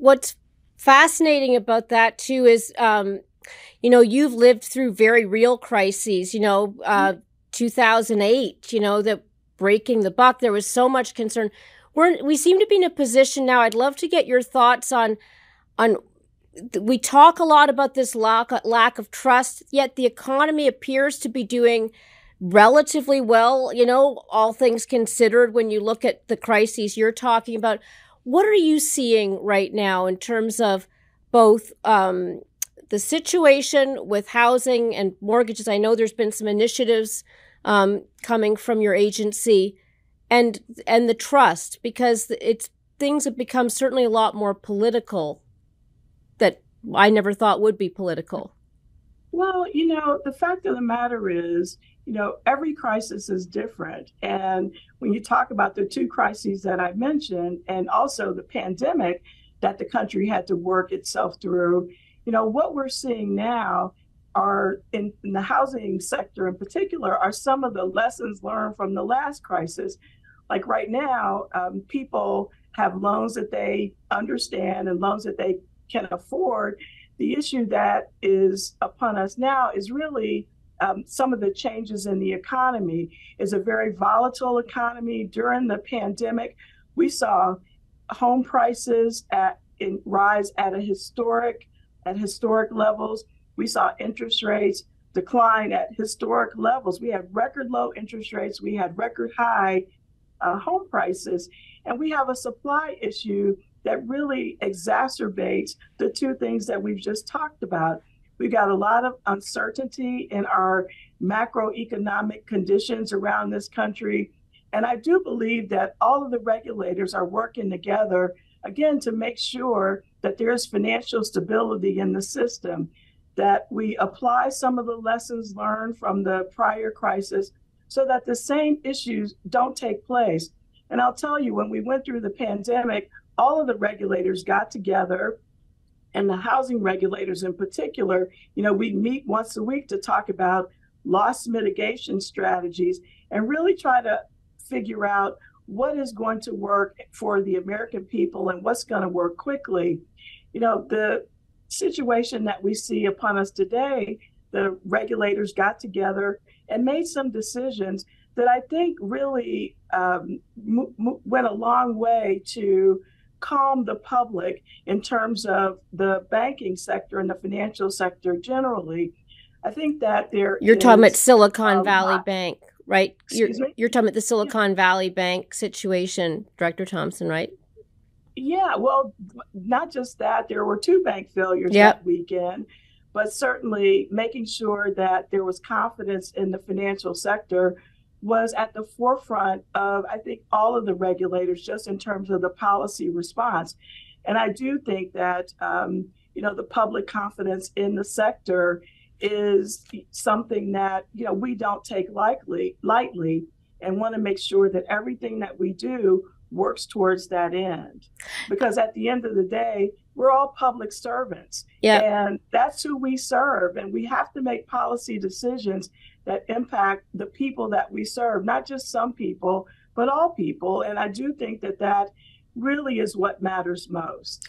what's fascinating about that too is, you've lived through very real crises, 2008, that breaking the buck, there was so much concern. We seem to be in a position now. I'd love to get your thoughts on, we talk a lot about this lack of trust, yet the economy appears to be doing relatively well, all things considered, when you look at the crises you're talking about. What are you seeing right now in terms of both the situation with housing and mortgages? I know there's been some initiatives coming from your agency, and the trust, because things have become certainly a lot more political that I never thought would be political. Well, the fact of the matter is, every crisis is different. And when you talk about the two crises that I mentioned, and also the pandemic that the country had to work itself through, what we're seeing now are in the housing sector in particular are some of the lessons learned from the last crisis. Like right now, people have loans that they understand and loans that they can afford. The issue that is upon us now is really some of the changes in the economy. Is a very volatile economy. During the pandemic, we saw home prices rise at historic levels. We saw interest rates decline at historic levels. We had record low interest rates. We had record high home prices, and we have a supply issue that really exacerbates the two things that we've just talked about. We've got a lot of uncertainty in our macroeconomic conditions around this country. And I do believe that all of the regulators are working together, again, to make sure that there's financial stability in the system, that we apply some of the lessons learned from the prior crisis so that the same issues don't take place. And I'll tell you, when we went through the pandemic, all of the regulators got together, and the housing regulators in particular, we meet once a week to talk about loss mitigation strategies and really try to figure out what is going to work for the American people and what's going to work quickly. The situation that we see upon us today, the regulators got together and made some decisions that I think really went a long way to calm the public in terms of the banking sector and the financial sector generally. I think that You're talking about Silicon Valley Bank, right? You're talking about the Silicon Valley Bank situation, Director Thompson, right? Yeah, well, not just that. There were two bank failures that weekend, but certainly making sure that there was confidence in the financial sector was at the forefront of, I think, all of the regulators, just in terms of the policy response. And I do think that, the public confidence in the sector is something that, we don't take lightly, and want to make sure that everything that we do works towards that end. Because at the end of the day, we're all public servants. And that's who we serve. And we have to make policy decisions that impact the people that we serve, not just some people, but all people. And I do think that really is what matters most.